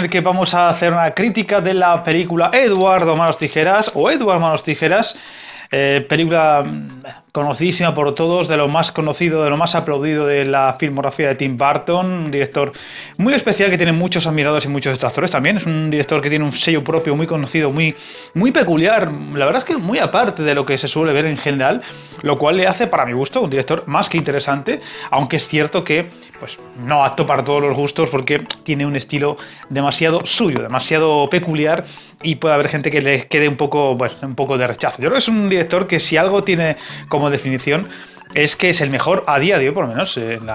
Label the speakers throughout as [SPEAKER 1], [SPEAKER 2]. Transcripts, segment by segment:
[SPEAKER 1] En el que vamos a hacer una crítica de la película Eduardo Manos Tijeras o Edward Manos Tijeras, película conocidísima por todos, de lo más conocido, de lo más aplaudido de la filmografía de Tim Burton, un director muy especial que tiene muchos admiradores y muchos detractores también. Es un director que tiene un sello propio muy conocido, muy peculiar, la verdad es que muy aparte de lo que se suele ver en general, lo cual le hace, para mi gusto, un director más que interesante, aunque es cierto que pues no apto para todos los gustos porque tiene un estilo demasiado suyo, demasiado peculiar, y puede haber gente que le quede un poco de rechazo. Yo creo que es un director que, si algo tiene como definición, es que es el mejor a día de hoy, por lo menos en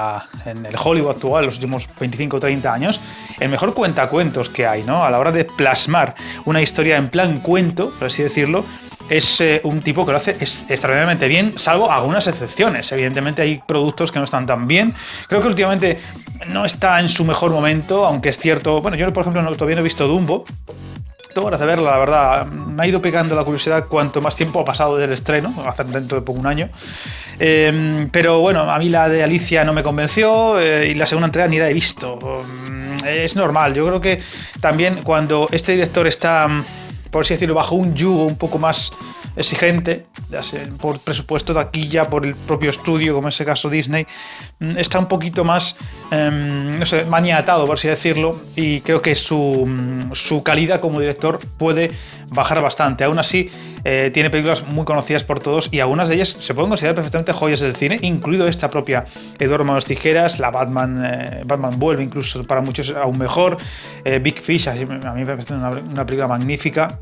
[SPEAKER 1] el Hollywood actual, los últimos 25 o 30 años, el mejor cuentacuentos que hay, ¿no? A la hora de plasmar una historia en plan cuento, por así decirlo, es un tipo que lo hace extraordinariamente bien, salvo algunas excepciones. Evidentemente hay productos que no están tan bien. Creo que últimamente no está en su mejor momento, aunque es cierto. Bueno, yo por ejemplo todavía no he visto Dumbo. Tengo ganas de verla, la verdad. Me ha ido pegando la curiosidad cuanto más tiempo ha pasado del estreno, va a hacer dentro de poco un año. Pero bueno, a mí la de Alicia no me convenció, y la segunda entrega ni la he visto. Es normal, yo creo que también cuando este director está, por así decirlo, bajo un yugo un poco más exigente, ya sea por presupuesto, taquilla, por el propio estudio, como en ese caso Disney, está un poquito más, no sé, maniatado, por así decirlo, y creo que su calidad como director puede bajar bastante. Aún así, tiene películas muy conocidas por todos, y algunas de ellas se pueden considerar perfectamente joyas del cine, incluido esta propia Eduardo Manos Tijeras, la Batman Vuelve, incluso para muchos aún mejor, Big Fish, a mí me parece una película magnífica.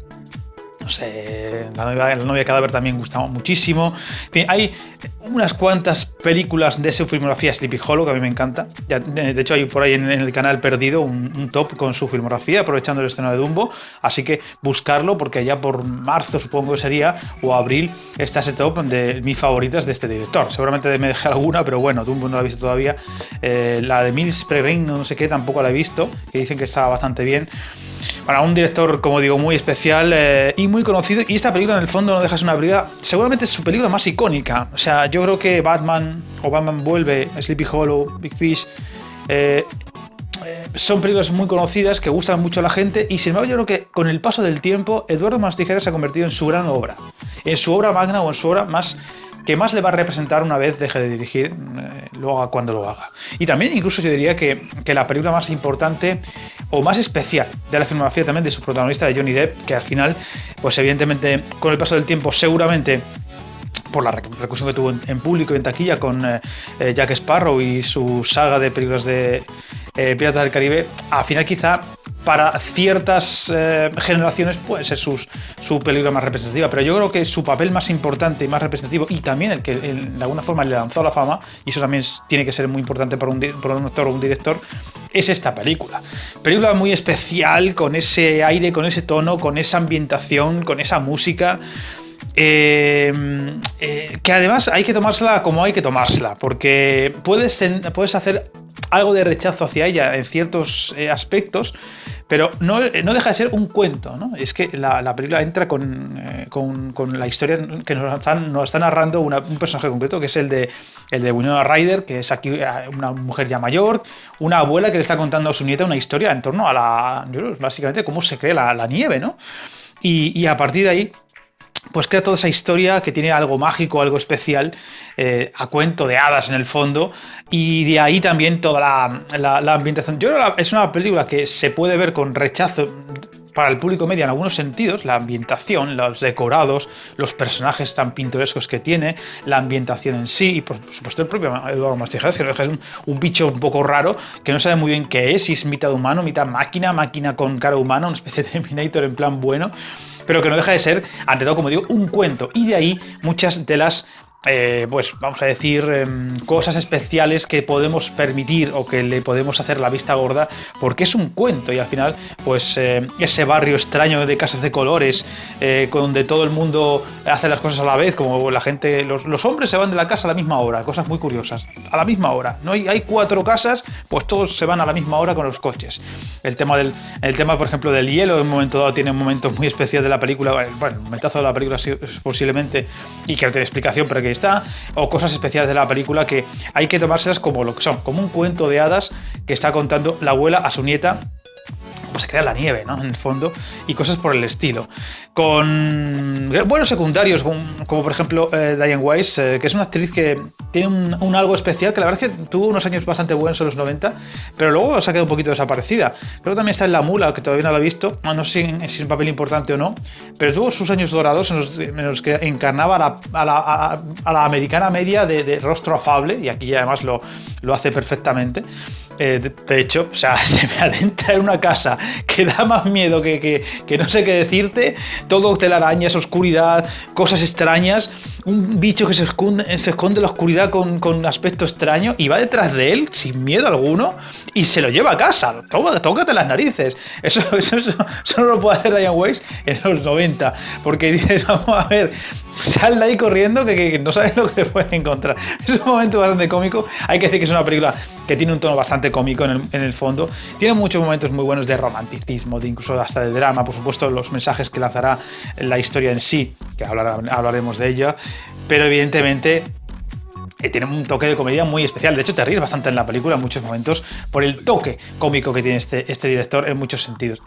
[SPEAKER 1] No sé, la novia cadáver también gustaba muchísimo. En fin, hay unas cuantas películas de su filmografía, Sleepy Hollow, que a mí me encanta. De hecho, hay por ahí en el canal perdido un top con su filmografía, aprovechando el estreno de Dumbo. Así que buscarlo, porque ya por marzo, supongo que sería, o abril, está ese top de mis favoritas de este director. Seguramente me dejé alguna, pero bueno, Dumbo no la he visto todavía. La de Mills Peregrine, no sé qué, tampoco la he visto, que dicen que está bastante bien. Bueno, un director, como digo, muy especial y muy conocido, y esta película en el fondo no deja de ser una película, seguramente es su película más icónica. O sea, yo creo que Batman Vuelve, Sleepy Hollow, Big Fish, son películas muy conocidas que gustan mucho a la gente, y sin embargo yo creo que con el paso del tiempo Eduardo Manos Tijeras se ha convertido en su gran obra, en su obra magna, o en su obra que más le va a representar una vez deje de dirigir, lo haga cuando lo haga. Y también incluso yo diría que la película más importante o más especial de la filmografía también de su protagonista, de Johnny Depp, que al final, pues evidentemente con el paso del tiempo, seguramente por la repercusión que tuvo en público y en taquilla con Jack Sparrow y su saga de películas de Piratas del Caribe, al final quizá para ciertas generaciones puede ser su película más representativa, pero yo creo que su papel más importante y más representativo, y también el que de alguna forma le lanzó a la fama, y eso también tiene que ser muy importante para un actor o un director, es esta película. Película muy especial, con ese aire, con ese tono, con esa ambientación, con esa música, que además hay que tomársela como hay que tomársela, porque puedes hacer algo de rechazo hacia ella en ciertos aspectos, pero no deja de ser un cuento, ¿no? Es que la película entra con la historia que nos está narrando un personaje concreto, que es el de Winona Ryder, que es aquí una mujer ya mayor, una abuela que le está contando a su nieta una historia en torno a básicamente cómo se crea la nieve, ¿no? Y a partir de ahí, pues crea toda esa historia que tiene algo mágico, algo especial, a cuento de hadas en el fondo, y de ahí también toda la ambientación. Yo creo que es una película que se puede ver con rechazo para el público medio en algunos sentidos, la ambientación, los decorados, los personajes tan pintorescos que tiene, la ambientación en sí, y por supuesto el propio Eduardo Manos Tijeras, que es un bicho un poco raro, que no sabe muy bien qué es, si es mitad humano, mitad máquina con cara humana, una especie de Terminator en plan bueno, pero que no deja de ser, ante todo, como digo, un cuento. Y de ahí muchas de las pues vamos a decir, cosas especiales que podemos permitir o que le podemos hacer la vista gorda, porque es un cuento, y al final pues ese barrio extraño de casas de colores, donde todo el mundo hace las cosas a la vez, como la gente, los hombres se van de la casa a la misma hora, cosas muy curiosas, a la misma hora, no hay 4 casas, pues todos se van a la misma hora con los coches. El tema por ejemplo del hielo, en un momento dado tiene un momento muy especial de la película, bueno, un momentazo de la película posiblemente, y que no tiene explicación, pero que está, o cosas especiales de la película que hay que tomárselas como lo que son, como un cuento de hadas que está contando la abuela a su nieta pues se crea la nieve, ¿no? En el fondo, y cosas por el estilo. Con buenos secundarios, como por ejemplo Diane Weiss, que es una actriz que tiene un algo especial, que la verdad es que tuvo unos años bastante buenos en los 90, pero luego se ha quedado un poquito desaparecida. Creo que también está en La Mula, que todavía no la he visto, no sé si es un papel importante o no, pero tuvo sus años dorados en los que encarnaba a la americana media de rostro afable, y aquí además lo hace perfectamente. De hecho, o sea, se me adentra en una casa que da más miedo que no sé qué decirte, todo telarañas, oscuridad, cosas extrañas, un bicho que se esconde en la oscuridad con aspecto extraño y va detrás de él sin miedo alguno y se lo lleva a casa. Tócate las narices. Eso no lo puede hacer Diane Weiss en los 90, porque dices, vamos a ver, sal de ahí corriendo que no sabes lo que te puedes encontrar. Es un momento bastante cómico. Hay que decir que es una película que tiene un tono bastante cómico en el fondo. Tiene muchos momentos muy buenos de romanticismo, incluso hasta de drama. Por supuesto, los mensajes que lanzará la historia en sí, que hablaremos de ella. Pero evidentemente tiene un toque de comedia muy especial. De hecho, te ríes bastante en la película en muchos momentos por el toque cómico que tiene este director en muchos sentidos.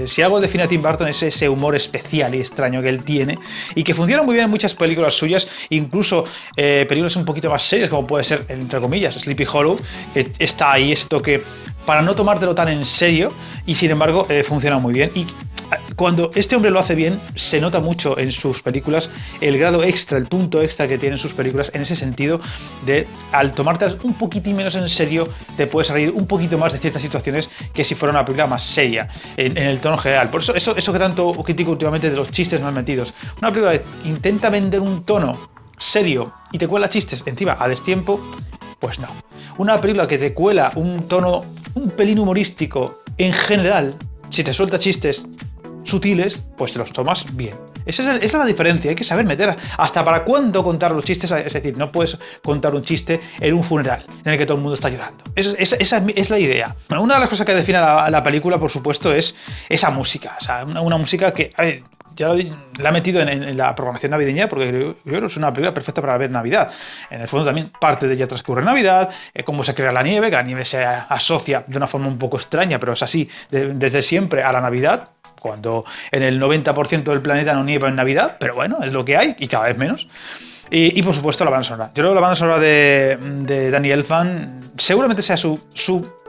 [SPEAKER 1] Si algo define a Tim Burton es ese humor especial y extraño que él tiene y que funciona muy bien en muchas películas suyas, incluso películas un poquito más serias, como puede ser, entre comillas, Sleepy Hollow, que está ahí ese toque para no tomártelo tan en serio y sin embargo funciona muy bien. Y cuando este hombre lo hace bien, se nota mucho en sus películas el grado extra, el punto extra que tienen sus películas en ese sentido de, al tomártelas un poquitín menos en serio, te puedes reír un poquito más de ciertas situaciones que si fuera una película más seria en el tono general. Por eso que tanto critico últimamente de los chistes mal metidos. Una película que intenta vender un tono serio y te cuela chistes encima a destiempo, pues no. Una película que te cuela un tono un pelín humorístico en general, si te suelta chistes sutiles, pues te los tomas bien. Esa es la diferencia, hay que saber meter hasta para cuándo contar los chistes, es decir, no puedes contar un chiste en un funeral en el que todo el mundo está llorando. Esa es la idea. Bueno, una de las cosas que define la película, por supuesto, es esa música, o sea, una música que, a ver, ya la he metido en la programación navideña porque yo creo que es una película perfecta para ver Navidad. En el fondo también parte de ella transcurre Navidad, cómo se crea la nieve, que la nieve se asocia de una forma un poco extraña, pero es así desde siempre a la Navidad, cuando en el 90% del planeta no nieva en Navidad, pero bueno, es lo que hay y cada vez menos. Y por supuesto la banda sonora. Yo creo que la banda sonora de Danny Elfman seguramente sea su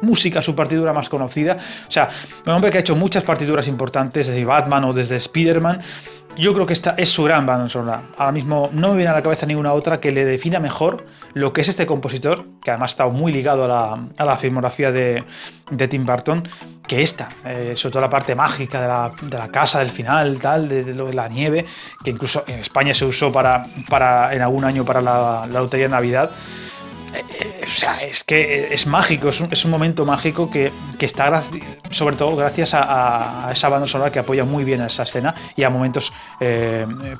[SPEAKER 1] música, su partitura más conocida. O sea, un hombre que ha hecho muchas partituras importantes desde Batman o desde Spider-Man. Yo creo que esta es su gran banda sonora. Ahora mismo no me viene a la cabeza ninguna otra que le defina mejor lo que es este compositor, que además está muy ligado a la filmografía de Tim Burton, que esta, sobre todo la parte mágica de la casa del final, tal, de la nieve, que incluso en España se usó en algún año para la lotería de Navidad. O sea, es que es mágico, es un momento mágico que está sobre todo gracias a esa banda sonora que apoya muy bien a esa escena y a momentos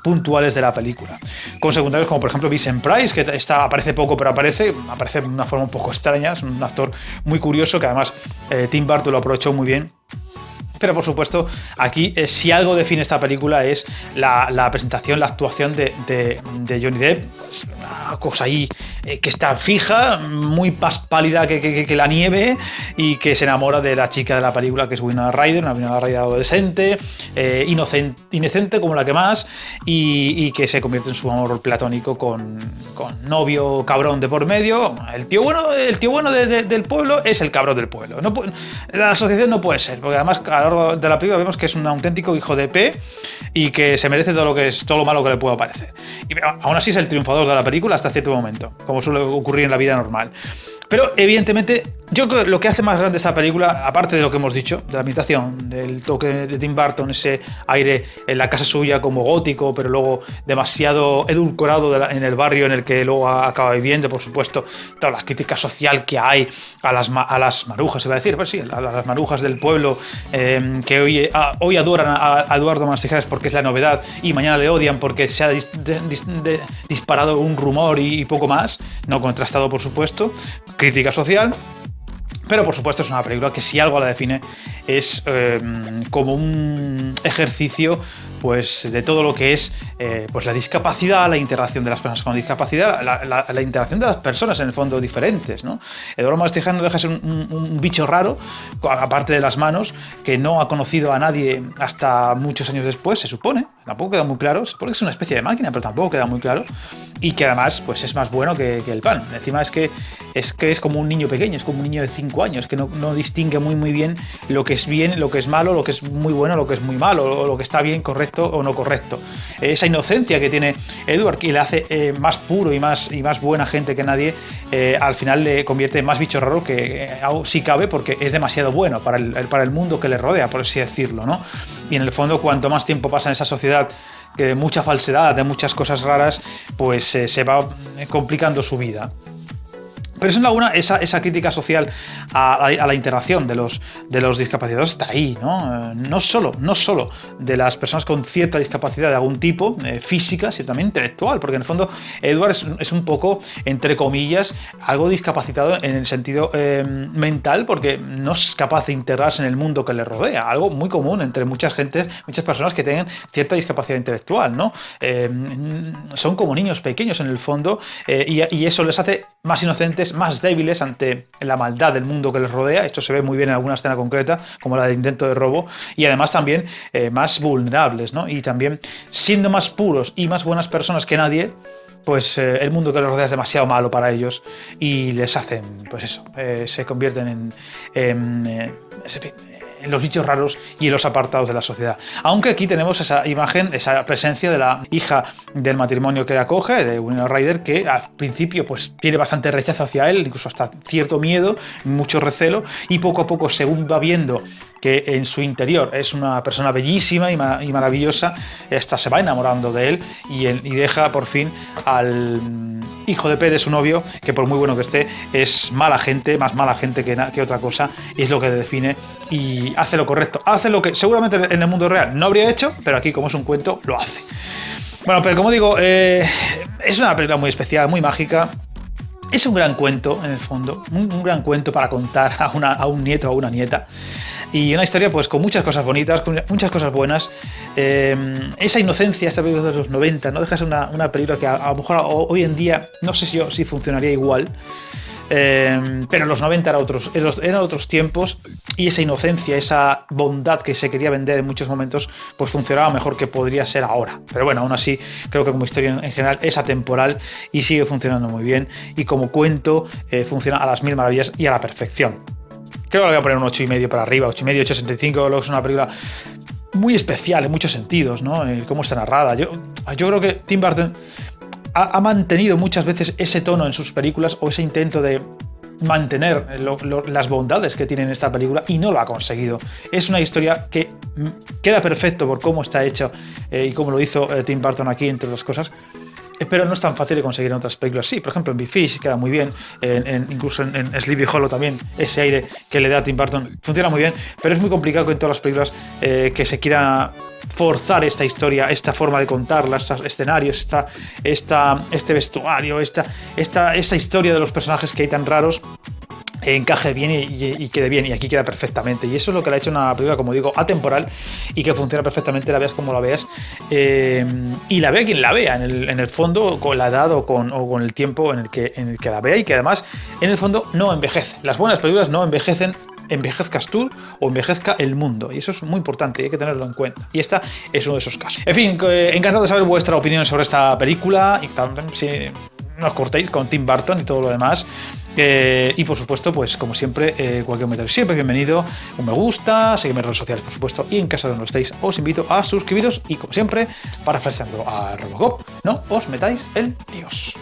[SPEAKER 1] puntuales de la película. Con secundarios como por ejemplo Vincent Price, que aparece poco pero aparece de una forma un poco extraña, es un actor muy curioso que además Tim Burton lo aprovechó muy bien. Pero por supuesto, aquí si algo define esta película es la presentación, la actuación de Johnny Depp. Pues una cosa ahí que está fija, muy más pálida que la nieve y que se enamora de la chica de la película, que es Winona Ryder, una Winona Ryder adolescente, inocente como la que más, y que se convierte en su amor platónico con novio cabrón de por medio. El tío bueno del pueblo es el cabrón del pueblo. No la asociación no puede ser, porque además a lo largo de la película vemos que es un auténtico hijo de P y que se merece todo lo malo que le pueda parecer. Y aún así es el triunfador de la película hasta cierto momento, como suele ocurrir en la vida normal. Pero evidentemente, yo creo que lo que hace más grande esta película, aparte de lo que hemos dicho, de la ambientación, del toque de Tim Burton, ese aire en la casa suya como gótico, pero luego demasiado edulcorado en el barrio en el que luego acaba viviendo, por supuesto, toda la crítica social que hay a las marujas, se va a decir, pues sí, a las marujas del pueblo, que hoy adoran a Eduardo Manos Tijeras porque es la novedad y mañana le odian porque se ha disparado un rumor y poco más, no contrastado, por supuesto. Crítica social, Pero por supuesto es una película que si algo la define es como un ejercicio pues de todo lo que es pues la discapacidad, la interacción de las personas con discapacidad, la interacción de las personas en el fondo diferentes, ¿no? Eduardo Manos Tijeras no deja de ser un bicho raro, aparte de las manos, que no ha conocido a nadie hasta muchos años después, se supone, tampoco queda muy claro, se supone que es una especie de máquina, pero tampoco queda muy claro, y que además pues es más bueno que el pan. Encima es que es como un niño pequeño, es como un niño de 5 años, que no distingue muy bien lo que es bien, lo que es malo, lo que es muy bueno, lo que es muy malo, o lo que está bien, correcto o no correcto. Esa inocencia que tiene Edward, que le hace más puro y más buena gente que nadie, al final le convierte en más bicho raro, que sí cabe, porque es demasiado bueno para el mundo que le rodea, por así decirlo, ¿no? Y en el fondo, cuanto más tiempo pasa en esa sociedad que de mucha falsedad, de muchas cosas raras, pues se va complicando su vida. Pero esa crítica social a la interacción de los discapacitados está ahí, ¿no? No solo de las personas con cierta discapacidad de algún tipo, física, sino también intelectual, porque en el fondo Edward es un poco, entre comillas, algo discapacitado en el sentido mental, porque no es capaz de integrarse en el mundo que le rodea, algo muy común entre muchas personas que tienen cierta discapacidad intelectual, ¿no? Son como niños pequeños en el fondo, y eso les hace más inocentes, más débiles ante la maldad del mundo que les rodea. Esto se ve muy bien en alguna escena concreta, como la del intento de robo, y además también más vulnerables, ¿no? Y también siendo más puros y más buenas personas que nadie, pues el mundo que les rodea es demasiado malo para ellos y les hacen, pues eso, se convierten en los bichos raros y en los apartados de la sociedad. Aunque aquí tenemos esa imagen, esa presencia de la hija del matrimonio que le acoge, de Winona Ryder, que al principio pues tiene bastante rechazo hacia él, incluso hasta cierto miedo, mucho recelo, y poco a poco, según va viendo que en su interior es una persona bellísima y maravillosa, esta se va enamorando de él y deja por fin al hijo de P de su novio, que por muy bueno que esté, es mala gente, más mala gente que otra cosa, y es lo que le define, y hace lo correcto, hace lo que seguramente en el mundo real no habría hecho, pero aquí, como es un cuento, lo hace. Bueno, pero como digo, es una película muy especial, muy mágica. Es un gran cuento, en el fondo, un gran cuento para contar a un nieto o a una nieta. Y una historia pues con muchas cosas bonitas, con muchas cosas buenas. Esa inocencia, esta película de los 90, no deja de ser una película que a lo mejor hoy en día no sé si funcionaría igual. Pero en los 90 eran otros tiempos, y esa inocencia, esa bondad que se quería vender en muchos momentos, pues funcionaba mejor que podría ser ahora. Pero bueno, aún así creo que como historia en general es atemporal y sigue funcionando muy bien, y como cuento funciona a las mil maravillas y a la perfección. Creo que le voy a poner un 8,5 para arriba, 8,5, 8,65, luego es una película muy especial en muchos sentidos, ¿no? Cómo está narrada. Yo creo que Tim Burton ha mantenido muchas veces ese tono en sus películas, o ese intento de mantener las bondades que tiene en esta película, y no lo ha conseguido. Es una historia que queda perfecto por cómo está hecha y cómo lo hizo Tim Burton aquí, entre otras cosas, pero no es tan fácil de conseguir en otras películas. Sí, por ejemplo en Big Fish queda muy bien, incluso en Sleepy Hollow también, ese aire que le da a Tim Burton funciona muy bien, pero es muy complicado que en todas las películas que se quiera forzar esta historia, esta forma de contarla, estos escenarios, este vestuario, esta historia de los personajes que hay tan raros, encaje bien y quede bien, y aquí queda perfectamente, y eso es lo que le ha hecho una película, como digo, atemporal, y que funciona perfectamente, la veas como la veas, y la vea quien la vea, en el fondo, con la edad o con el tiempo en el que la vea, y que además en el fondo no envejece. Las buenas películas no envejecen, envejezcas tú o envejezca el mundo, y eso es muy importante, hay que tenerlo en cuenta, y esta es uno de esos casos. En fin, encantado de saber vuestra opinión sobre esta película, y también si no os cortéis con Tim Burton y todo lo demás. Y por supuesto, pues como siempre, cualquier comentario siempre bienvenido, un me gusta, seguidme en redes sociales, por supuesto, y en casa donde estéis os invito a suscribiros, y como siempre, parafraseando a Robocop, no os metáis en líos.